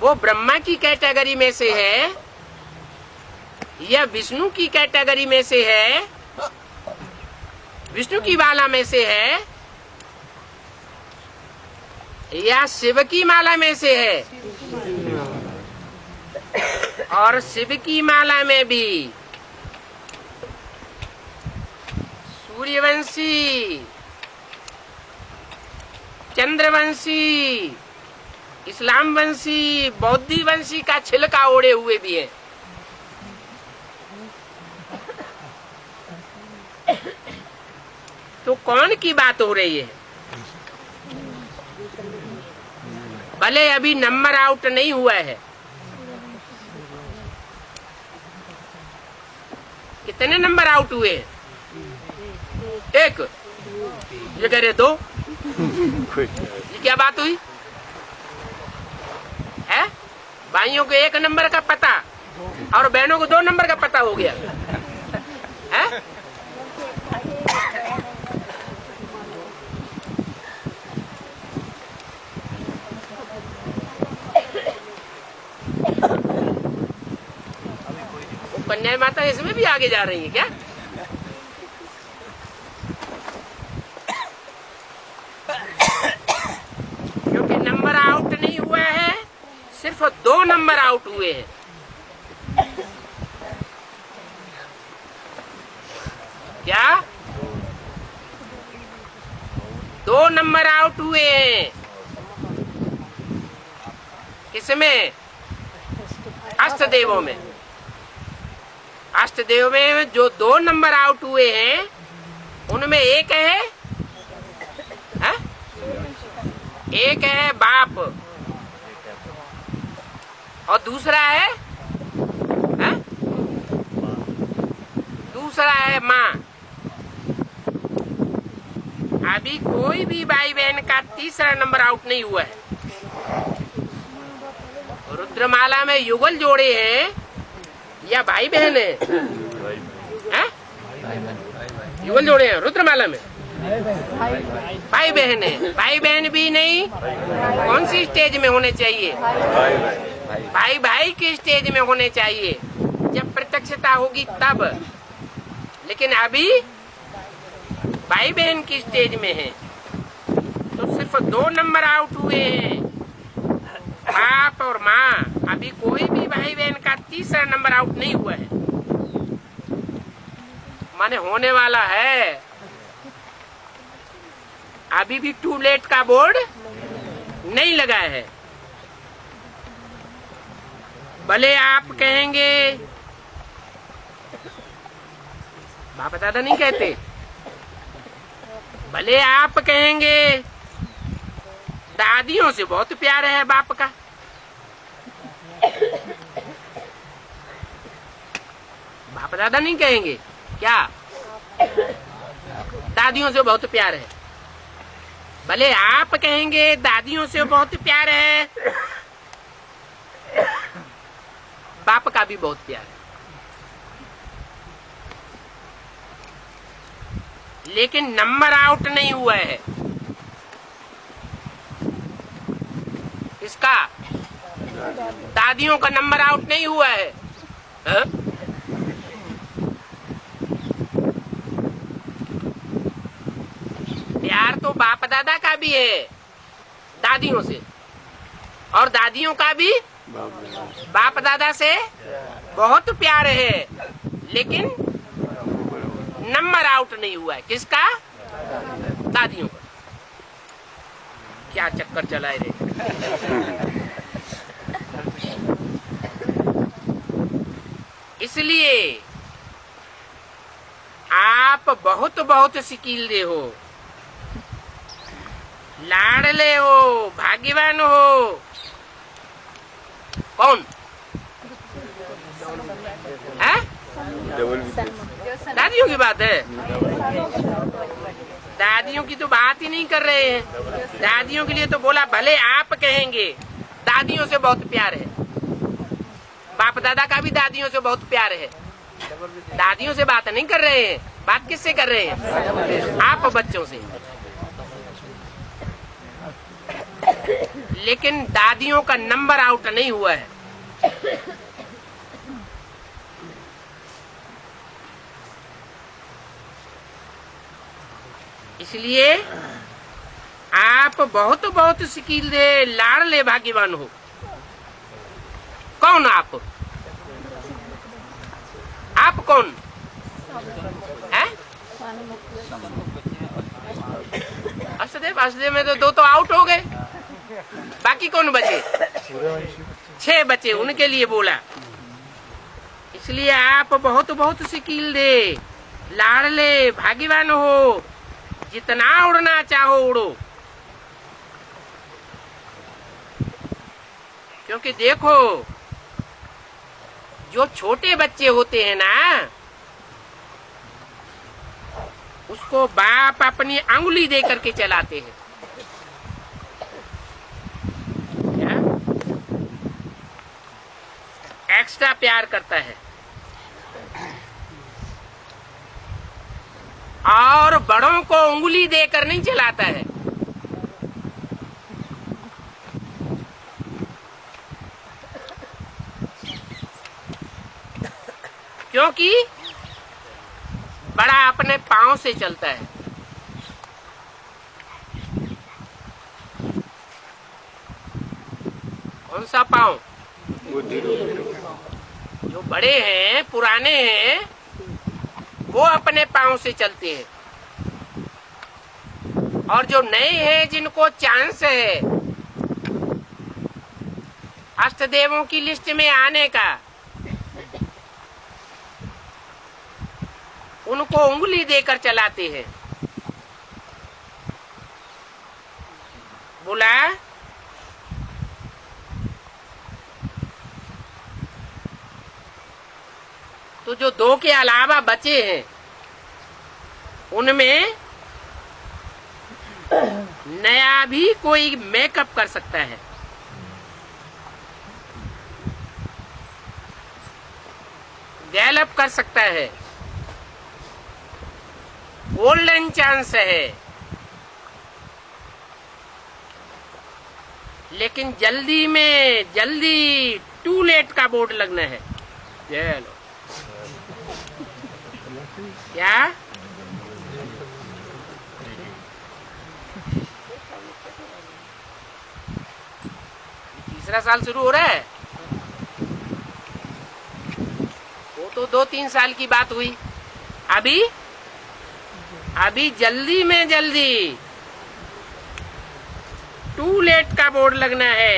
A: वो ब्रह्मा की कैटेगरी में से है या विष्णु की कैटेगरी में से है, विष्णु की माला में से है या शिव की माला में से है? और शिव की माला में भी सूर्यवंशी, चंद्रवंशी, इस्लाम वंशी, बौद्धि वंशी का छिलका ओढ़े हुए भी है। तो कौन की बात हो रही है? भले अभी नंबर आउट नहीं हुआ है। कितने नंबर आउट हुए हैं? 1, ये कह रहे 2। ये क्या बात हुई है? भाइयों को 1 नंबर का पता और बहनों को 2 नंबर का पता हो गया है? कन्या माता इसमें भी आगे जा रही है क्या? क्योंकि नंबर आउट नहीं हुआ है, सिर्फ 2 नंबर आउट हुए हैं। क्या 2 नंबर आउट हुए हैं? किसमें? अष्टदेवों में। अष्टदेव में जो 2 नंबर आउट हुए हैं उनमें एक है, हा? एक है बाप और दूसरा है, हा? दूसरा है माँ। अभी कोई भी भाई बहन का तीसरा नंबर आउट नहीं हुआ है। रुद्रमाला में युगल जोड़े हैं या भाई बहन है? युगल जोड़े हैं रुद्रमाला में। भाई बहन है। भाई बहन भी नहीं, कौन सी स्टेज में होने चाहिए? भाई भाई के स्टेज में होने चाहिए, जब प्रत्यक्षता होगी तब। लेकिन अभी भाई बहन की स्टेज में है, तो सिर्फ 2 नंबर आउट हुए हैं, बाप और माँ। अभी कोई भी भाई बहन का तीसरा नंबर आउट नहीं हुआ है। माने होने वाला है। अभी भी टू लेट का बोर्ड नहीं लगा है। भले आप कहेंगे, बाप दादा नहीं कहते, भले आप कहेंगे दादियों से बहुत प्यार है बाप का, बाप दादा नहीं कहेंगे क्या? दादियों से बहुत प्यार है। भले आप कहेंगे दादियों से बहुत प्यार है, बाप का भी बहुत प्यार है। लेकिन नंबर आउट नहीं हुआ है। इसका दादियों का नंबर आउट नहीं हुआ है, हा? प्यार तो बाप दादा का भी है, दादियों से, और दादियों का भी बाप दादा से बहुत प्यार है, लेकिन नंबर आउट नहीं हुआ है। किसका? दादियों का। क्या चक्कर चलाए रे। इसलिए आप बहुत बहुत सिकीलदे हो, लाडले हो, भाग्यवान हो। कौन है? दादियों की बात है। दादियों की तो बात ही नहीं कर रहे हैं। दादियों के लिए तो बोला भले आप कहेंगे दादियों से बहुत प्यार है, बाप दादा का भी दादियों से बहुत प्यार है। दादियों से बात नहीं कर रहे हैं, बात किससे कर रहे हैं? आप बच्चों से। लेकिन दादियों का नंबर आउट नहीं हुआ है। इसलिए आप बहुत बहुत सिकीलदे, लाडले, भाग्यवान हो। कौन आप? आप कौन है? असदेव में तो दो आउट हो गए, बाकी कौन बचे? 6 बचे, उनके लिए बोला। इसलिए आप बहुत बहुत सिकीलदे, लाडले, भाग्यवान हो। जितना उड़ना चाहो उड़ो, क्योंकि देखो जो छोटे बच्चे होते हैं ना, उसको बाप अपनी अंगुली दे करके चलाते हैं। क्या? एक्स्ट्रा प्यार करता है। और बड़ों को उंगली देकर नहीं चलाता है। क्योंकि बड़ा अपने पांव से चलता है। कौन सा पांव? जो बड़े हैं, पुराने हैं, वो अपने पांव से चलते हैं। और जो नए हैं, जिनको चांस है अष्टदेवों की लिस्ट में आने का, उनको उंगली देकर चलाते हैं। बोला तो जो 2 के अलावा बचे हैं, उनमें नया भी कोई मेकअप कर सकता है। गैलअप कर सकता है। गोल्डन चांस है। लेकिन जल्दी में जल्दी टू लेट का बोर्ड लगना है। चलो क्या? तीसरा साल शुरू हो रहा है। वो तो 2-3 साल की बात हुई। अभी जल्दी में जल्दी टू लेट का बोर्ड लगना है।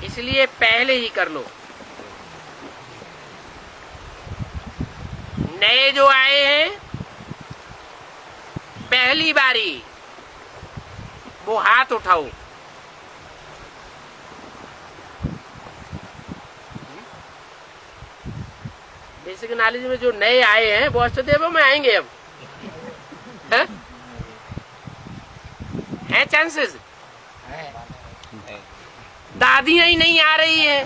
A: इसलिए पहले ही कर लो। नए जो आए हैं, पहली बारी, वो हाथ उठाओ। बेसिक नॉलेज में जो नए आए हैं, वो अष्टदेवों में आएंगे। अब है चांसेस? दादियां ही नहीं आ रही हैं,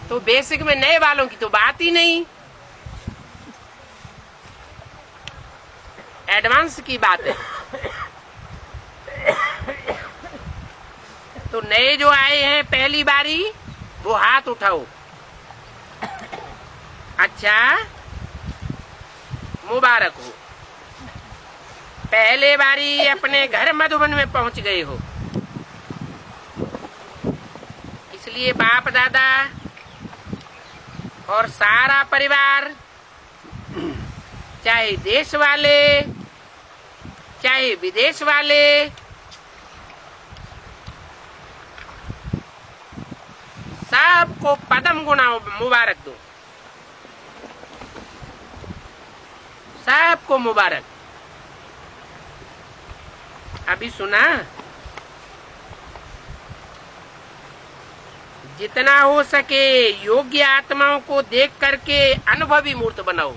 A: तो बेसिक में नए वालों की तो बात ही नहीं। एडवांस की बात है। तो नए जो आए हैं पहली बारी, वो हाथ उठाओ। अच्छा, मुबारक हो। पहले बारी अपने घर मधुबन में पहुंच गए हो, इसलिए बाप दादा और सारा परिवार, चाहे देश वाले चाहे विदेश वाले, सबको पदम गुना मुबारक दो, सबको मुबारक। अभी सुना, जितना हो सके योग्य आत्माओं को देख करके अनुभवी मूर्त बनाओ।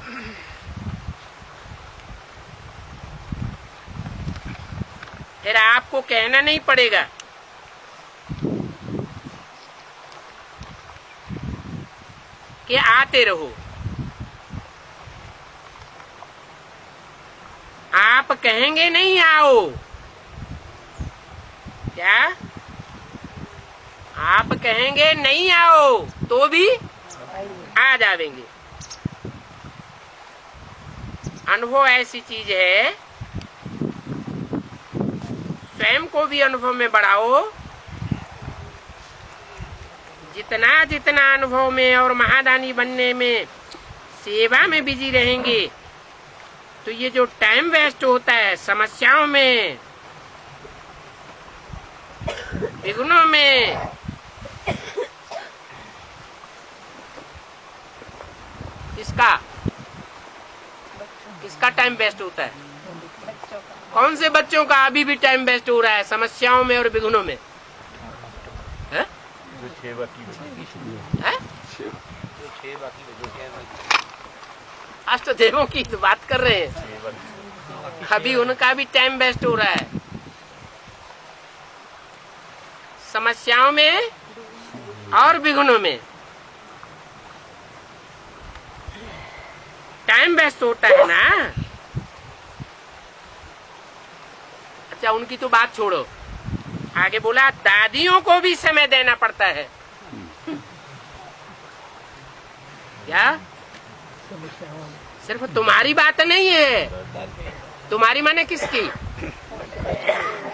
A: फिर आपको कहना नहीं पड़ेगा कि आते रहो, आप कहेंगे नहीं आओ, क्या आप कहेंगे नहीं आओ तो भी आ जाएंगे। अनुभव ऐसी चीज है, स्वयं को भी अनुभव में बढ़ाओ। जितना जितना अनुभव में और महादानी बनने में, सेवा में बिजी रहेंगे, तो ये जो टाइम वेस्ट होता है समस्याओं में, विघ्नों में, किसका टाइम वेस्ट होता है? कौन से बच्चों का अभी भी टाइम वेस्ट हो रहा है समस्याओं में और विघ्नों में? है? अष्टदेवों की तो बात कर रहे हैं, अभी उनका भी टाइम वेस्ट हो रहा है समस्याओं में और विघ्नों में। टाइम वेस्ट होता है ना। अच्छा, उनकी तो बात छोड़ो, आगे बोला दादियों को भी समय देना पड़ता है। क्या सिर्फ तुम्हारी बात नहीं है? तुम्हारी माने किसकी?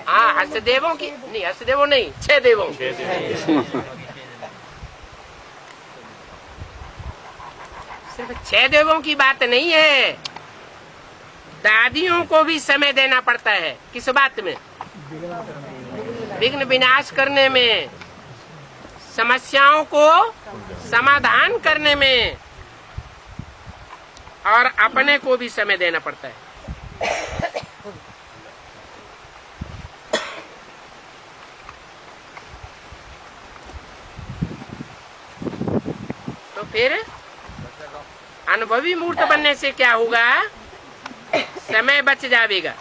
A: हाँ, हर्षदेवों की नहीं, हर्षदेवों नहीं, 6 देवों की। सिर्फ 6 देवों की बात नहीं है, दादियों को भी समय देना पड़ता है। किस बात में? विघ्न विनाश करने में, समस्याओं को समाधान करने में, और अपने को भी समय देना पड़ता है। तो फिर अनुभवी मूर्त बनने से क्या होगा? समय बच जाएगा,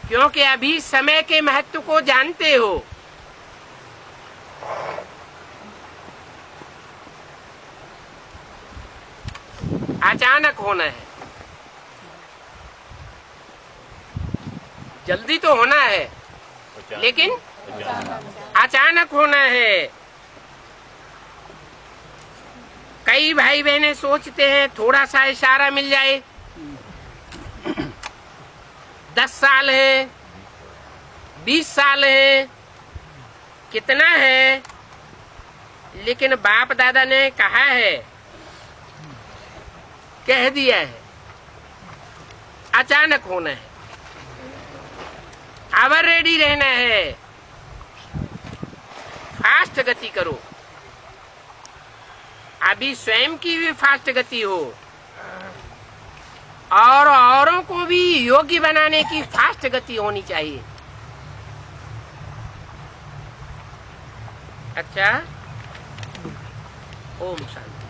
A: क्योंकि अभी समय के महत्व को जानते हो। अचानक होना है, जल्दी तो होना है, लेकिन अचानक होना है। कई भाई बहनें सोचते हैं थोड़ा सा इशारा मिल जाए, 10 साल है, 20 साल है, कितना है, लेकिन बाप दादा ने कहा है, कह दिया है, अचानक होना है, अब रेडी रहना है, फास्ट गति करो। अभी स्वयं की भी फास्ट गति हो और औरों को भी योग्य बनाने की फास्ट गति होनी चाहिए। अच्छा, ओम शांति।